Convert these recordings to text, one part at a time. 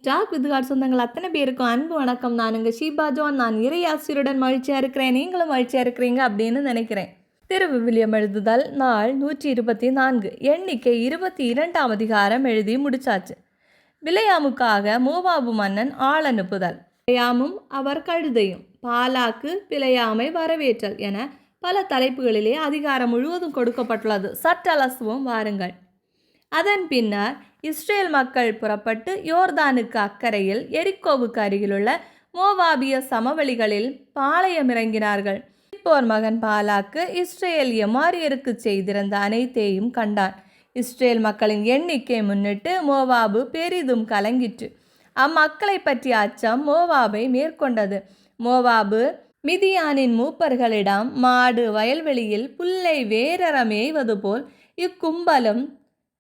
Talk with God சொந்தங்கள் அத்தனை பேருக்கும் அன்பு வணக்கம். நான் உங்கள் ஷீபா ஜான். நான் இறையாசிரியருடன் மகிழ்ச்சியாக இருக்கிறேன், நீங்களும் மகிழ்ச்சியாக இருக்கிறீங்க அப்படின்னு நினைக்கிறேன். திருவிவிலியம் எழுதுதல் நாள் 124, எண்ணிக்கை 22ஆம் அதிகாரம் எழுதி முடிச்சாச்சு. பிலேயாமுக்காக மோவாபு மன்னன் ஆள் அனுப்புதல். பிலேயாமும் அவர் கழுதையும், பாலாக்கு பிலேயாமை வரவேற்றல் என பல தலைப்புகளிலே அதிகாரம் முழுவதும் கொடுக்கப்பட்டுள்ளது. சற்றலசுவும் வாருங்கள். அதன் பின்னர் இஸ்ரேல் மக்கள் புறப்பட்டு யோர்தானுக்கு அக்கறையில் எரிக்கோவுக்கு அருகிலுள்ள மோவாபிய சமவெளிகளில் பாளையமிறங்கினார்கள். சிப்போர் மகன் பாலாக்கு இஸ்ரேல் எமாரியருக்கு செய்திருந்த அனைத்தையும் கண்டான். இஸ்ரேல் மக்களின் எண்ணிக்கை முன்னிட்டு மோவாபு பெரிதும் கலங்கிற்று. அம்மக்களை பற்றிய அச்சம் மோவாபை மேற்கொண்டது. மோவாபு மிதியானின் மூப்பர்களிடம், மாடு வயல்வெளியில் புல்லை வேரற மேய்வது போல் இக்கும்பலும்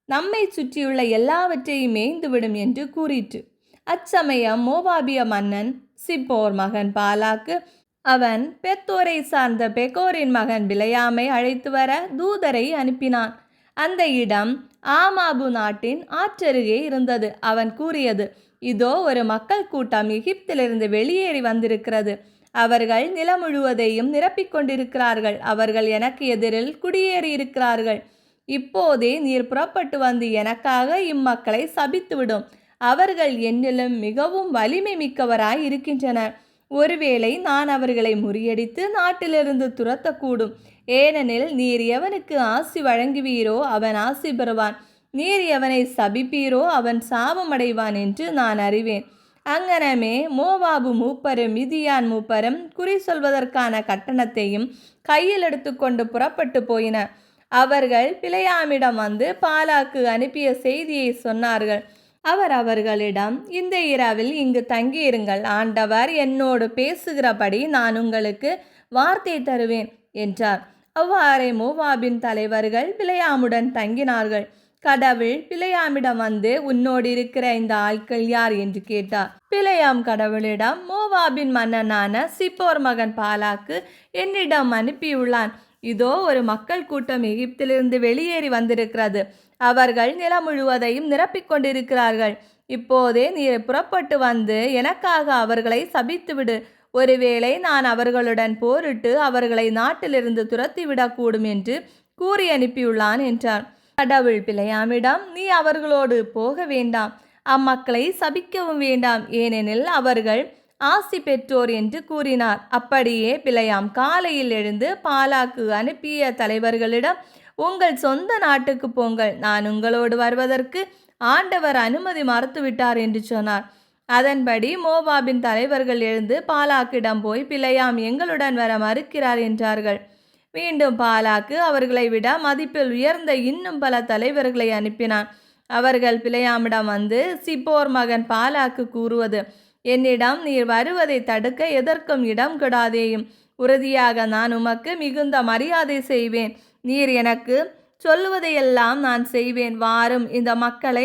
நம்மை சுற்றியுள்ள எல்லாவற்றையும் மேய்ந்துவிடும் என்று கூறிற்று. அச்சமயம் மோவாபிய மன்னன் சிப்போர் மகன் பாலாக்கு அவன் பெத்தோரை சார்ந்த பெகோரின் மகன் பிலேயாமை அழைத்து வர தூதரை அனுப்பினான். அந்த இடம் ஆமாபு நாட்டின் ஆற்றருகே இருந்தது. அவன் கூறியது, இதோ ஒரு மக்கள் கூட்டம் எகிப்திலிருந்து வெளியேறி வந்திருக்கிறது. அவர்கள் நிலம் முழுவதையும் நிரப்பிக்கொண்டிருக்கிறார்கள். அவர்கள் எனக்கு எதிரில் குடியேறியிருக்கிறார்கள். இப்போதே நீர் புறப்பட்டு வந்து எனக்காக இம்மக்களை சபித்துவிடும். அவர்கள் என்னிலும் மிகவும் வலிமை மிக்கவராய் இருக்கின்றனர். ஒருவேளை நான் அவர்களை முறியடித்து நாட்டிலிருந்து துரத்தக்கூடும். ஏனெனில் நீர் எவனுக்கு ஆசி வழங்குவீரோ அவன் ஆசி பெறுவான், நீர் எவனை சபிப்பீரோ அவன் சாபமடைவான் என்று நான் அறிவேன். அங்கனமே மோவாபு மூப்பரும் மிதியான் மூப்பரும் குறி சொல்வதற்கான கட்டணத்தையும் கையில் எடுத்துக்கொண்டு புறப்பட்டு போயின. அவர்கள் பிலேயாமிடம் வந்து பாலாக்கு அனுப்பிய செய்தியை சொன்னார்கள். அவர் அவர்களிடம், இந்த இரவில் இங்கு தங்கியிருங்கள். ஆண்டவர் என்னோடு பேசுகிறபடி நான் உங்களுக்கு வார்த்தை தருவேன் என்றார். அவ்வாறே மோவாபின் தலைவர்கள் பிலேயாமுடன் தங்கினார்கள். கடவுள் பிலேயாமிடம் வந்து, உன்னோடு இருக்கிற இந்த ஆட்கள் யார் என்று கேட்டார். பிலேயாம் கடவுளிடம், மோவாபின் மன்னனான சிப்போர் மகன் பாலாக்கு என்னிடம் அனுப்பியுள்ளான். இதோ ஒரு மக்கள் கூட்டம் எகிப்திலிருந்து வெளியேறி வந்திருக்கிறது. அவர்கள் நிலம் முழுவதையும் நிரப்பிக்கொண்டிருக்கிறார்கள். இப்போதே நீர் புறப்பட்டு வந்து எனக்காக அவர்களை சபித்துவிடு. ஒருவேளை நான் அவர்களுடன் போரிட்டு அவர்களை நாட்டிலிருந்து துரத்திவிடக்கூடும் என்று கூறி அனுப்பியுள்ளான் என்றார். கடவுள் பிலேயாமிடம், நீ அவர்களோடு போக வேண்டாம், அம்மக்களை சபிக்கவும் வேண்டாம், ஏனெனில் அவர்கள் ஆசி பெற்றோர் என்று கூறினார். அப்படியே பிலேயாம் காலையில் எழுந்து பாலாக்கு அனுப்பிய தலைவர்களிடம், உங்கள் சொந்த நாட்டுக்கு போங்கள், நான் உங்களோடு வருவதற்கு ஆண்டவர் அனுமதி மறுத்துவிட்டார் என்று சொன்னார். அதன்படி மோவாபின் தலைவர்கள் எழுந்து பாலாக்கிடம் போய், பிலேயாம் எங்களுடன் வர மறுக்கிறார் என்றார்கள். மீண்டும் பாலாக்கு அவர்களை விட மதிப்பில் உயர்ந்த இன்னும் பல தலைவர்களை அனுப்பினான். அவர்கள் பிலேயாமிடம் வந்து, சிப்போர் மகன் பாலாக்கு கூறுவது, என்னிடம் நீர் வருவதை தடுக்க எதற்கும் இடம் கொடாதேயும். உறுதியாக நான் உமக்கு மிகுந்த மரியாதை செய்வேன். நீர் எனக்கு சொல்லுவதையெல்லாம் நான் செய்வேன். வாரும், இந்த மக்களை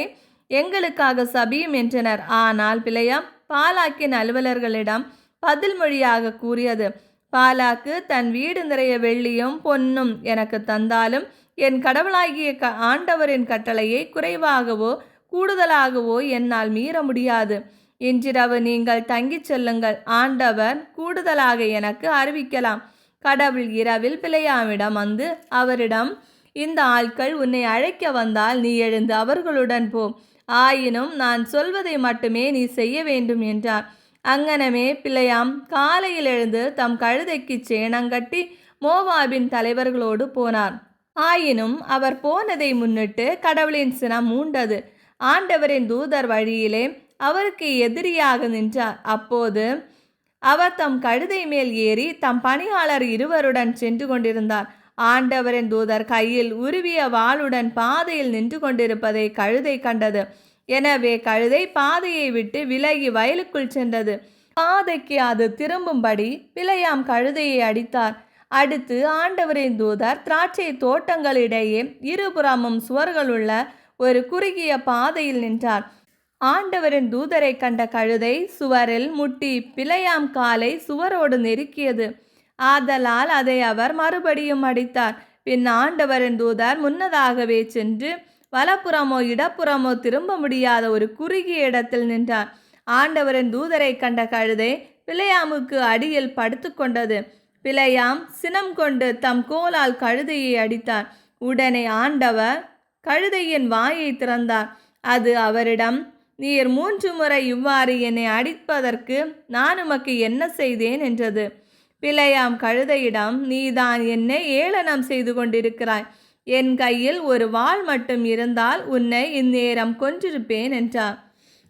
எங்களுக்காக சபியும் என்றனர். ஆனால் பிலேயாம் பாலாக்கின் அலுவலர்களிடம் பதில் மொழியாக கூறியது, பாலாக்கு தன் வீடு நிறைய வெள்ளியும் பொன்னும் எனக்கு தந்தாலும் என் கடவுளாகிய ஆண்டவரின் கட்டளையை குறைவாகவோ கூடுதலாகவோ என்னால் மீற முடியாது. இன்றிரவு நீங்கள் தங்கிச் செல்லுங்கள். ஆண்டவர் கூடுதலாக எனக்கு அறிவிக்கலாம். கடவுள் இரவில் பிலேயாமிடம் வந்து அவரிடம், இந்த ஆட்கள் உன்னை அழைக்க வந்தால் நீ எழுந்து அவர்களுடன் போ. ஆயினும் நான் சொல்வதை மட்டுமே நீ செய்ய வேண்டும் என்றார். அங்கனமே பிலேயாம் காலையில் எழுந்து தம் கழுதைக்கு சேணங்கட்டி மோவாபின் தலைவர்களோடு போனார். ஆயினும் அவர் போனதை முன்னிட்டு கடவுளின் சினம் மூண்டது. ஆண்டவரின் தூதர் வழியிலே அவருக்கு எதிரியாக நின்றார். அப்போது அவர் தம் கழுதை மேல் ஏறி தம் பணியாளர் இருவருடன் சென்று கொண்டிருந்தார். ஆண்டவரின் தூதர் கையில் உருவிய வாளுடன் பாதையில் நின்று கொண்டிருப்பதை கழுதை கண்டது. எனவே கழுதை பாதையை விட்டு விலகி வயலுக்குள் சென்றது. பாதைக்கு அது திரும்பும்படி பிலேயாம் கழுதையை அடித்தார். அடுத்து ஆண்டவரின் தூதர் திராட்சை தோட்டங்களிடையே இருபுறமும் சுவர்களுள்ள ஒரு குறுகிய பாதையில் நின்றார். ஆண்டவரின் தூதரை கண்ட கழுதை சுவரில் முட்டி பிலேயாம் காலை சுவரோடு நெருக்கியது. ஆதலால் அதை அவர் மறுபடியும் அடித்தார். பின் ஆண்டவரின் தூதர் முன்னதாகவே சென்று வலப்புறமோ இடப்புறமோ திரும்ப முடியாத ஒரு குறுகிய இடத்தில் நின்றார். ஆண்டவரின் தூதரை கண்ட கழுதை பிலேயாமுக்கு அடியில் படுத்து கொண்டது. பிலேயாம் சினம் கொண்டு தம் கோலால் கழுதையை அடித்தார். உடனே ஆண்டவர் கழுதையின் வாயை திறந்தார். அது அவரிடம், நீர் 3 முறை இவ்வாறு என்னை அடிப்பதற்கு நான் உமக்கு என்ன செய்தேன் என்றது. பிலேயாம் கழுதையிடம், நீதான் என்னை ஏளனம் செய்து கொண்டிருக்கிறாய். என் கையில் ஒரு வாள் மட்டும் இருந்தால் உன்னை இந்நேரம் கொன்றிருப்பேன் என்றார்.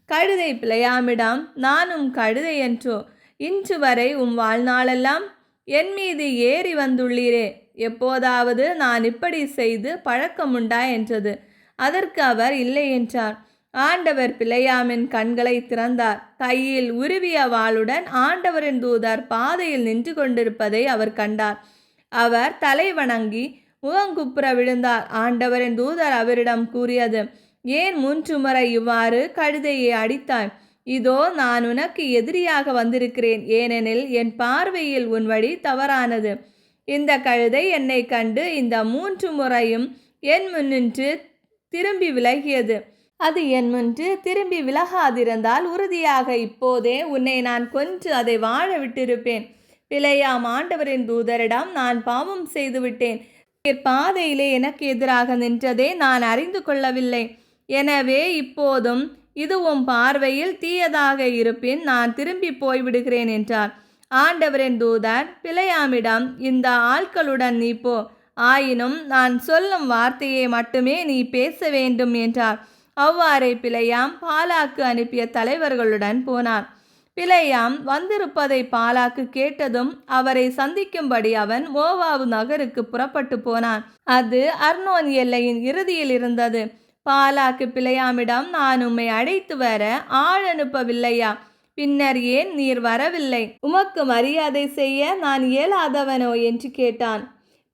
கழுதை பிலேயாமிடம், நானும் கழுதை என்றோ, இன்று வரை வாழ்நாளெல்லாம் என் மீது ஏறி வந்துள்ளீரே, எப்போதாவது நான் இப்படி செய்து பழக்கமுண்டா என்றது. அதற்கு அவர் இல்லை என்றார். ஆண்டவர் பிலேயாமின் கண்களை திறந்தார். கையில் உருவிய வாளுடன் ஆண்டவரின் தூதர் பாதையில் நின்று கொண்டிருப்பதை அவர் கண்டார். அவர் தலை வணங்கி முகங்குப்புற விழுந்தார். ஆண்டவரின் தூதர் அவரிடம் கூறியது, ஏன் 3 முறை இவ்வாறு கழுதையை அடித்தாய்? இதோ நான் உனக்கு எதிரியாக வந்திருக்கிறேன், ஏனெனில் என் பார்வையில் உன் வழி தவறானது. இந்த கழுதை என்னை கண்டு இந்த 3 முறையும் என் முன்னின்று திரும்பி விலகியது. அது என் முன்று திரும்பி விலகாதிருந்தால் உறுதியாக இப்போதே உன்னை நான் கொன்று அதை வாழ விட்டிருப்பேன். பிலேயாம் ஆண்டவரின் தூதரிடம், நான் பாவம் செய்துவிட்டேன். பாதையிலே எனக்கு எதிராக நின்றதே நான் அறிந்து கொள்ளவில்லை. எனவே இப்போதும் இதுவும் பார்வையில் தீயதாக இருப்பின் நான் திரும்பி போய்விடுகிறேன் என்றார். ஆண்டவரின் தூதர் பிலேயாமிடம், இந்த ஆட்களுடன் நீ போ, ஆயினும் நான் சொல்லும் வார்த்தையை மட்டுமே நீ பேச வேண்டும் என்றார். அவ்வாறே பிலேயாம் பாலாக்கு அனுப்பிய தலைவர்களுடன் போனார். பிலேயாம் வந்திருப்பதை பாலாக்கு கேட்டதும் அவரை சந்திக்கும்படி அவன் மோவாபு நகருக்கு புறப்பட்டு போனான். அது அர்னோன் எல்லையின் இறுதியில் இருந்தது. பாலாக்கு பிலேயாமிடம், நான் உம்மை அழைத்து வர ஆள் அனுப்பவில்லையா? பின்னர் ஏன் நீர் வரவில்லை? உமக்கு மரியாதை செய்ய நான் இயலாதவனோ என்று கேட்டான்.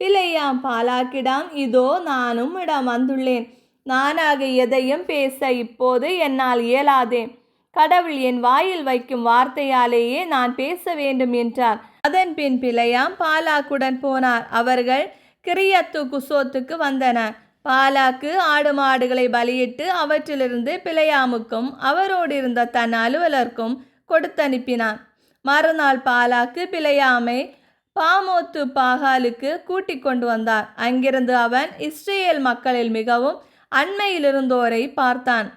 பிலேயாம் பாலாக்கிடம், இதோ நான் உம்மிடம் வந்துள்ளேன். நானாக எதையும் பேச இப்போது என்னால் இயலாதே. கடவுள் என் வாயில் வைக்கும் வார்த்தையாலேயே நான் பேச வேண்டும் என்றார். அதன் பின் பிலேயாம் பாலாக்குடன் போனார். அவர்கள் கிரியத்து குசோத்துக்கு வந்தனர். பாலாக்கு ஆடு மாடுகளை பலியிட்டு அவற்றிலிருந்து பிலேயாமுக்கும் அவரோடு இருந்த தன் அலுவலருக்கும் கொடுத்தனுப்பினான். மறுநாள் பாலாக்கு பிலேயாமை பாமோத்து பாகாலுக்கு கூட்டிக் கொண்டு வந்தார். அங்கிருந்து அவன் இஸ்ரேல் மக்களில் மிகவும் அண்மையிலிருந்தோரை பார்த்தான்.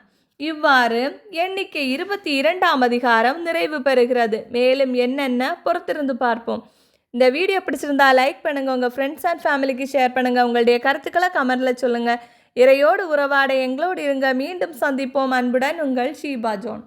இவ்வாறு எண்ணிக்கை 22ஆம் அதிகாரம் நிறைவு பெறுகிறது. மேலும் என்னென்ன பொறுத்திருந்து பார்ப்போம். இந்த வீடியோ பிடிச்சிருந்தா லைக் பண்ணுங்கள், உங்கள் ஃப்ரெண்ட்ஸ் அண்ட் ஃபேமிலிக்கு ஷேர் பண்ணுங்கள், உங்களுடைய கருத்துக்களை கமெண்டில் சொல்லுங்கள். இறையோடு உறவாட எங்களோடு இருங்க. மீண்டும் சந்திப்போம். அன்புடன் உங்கள் ஷீபா ஜோன்.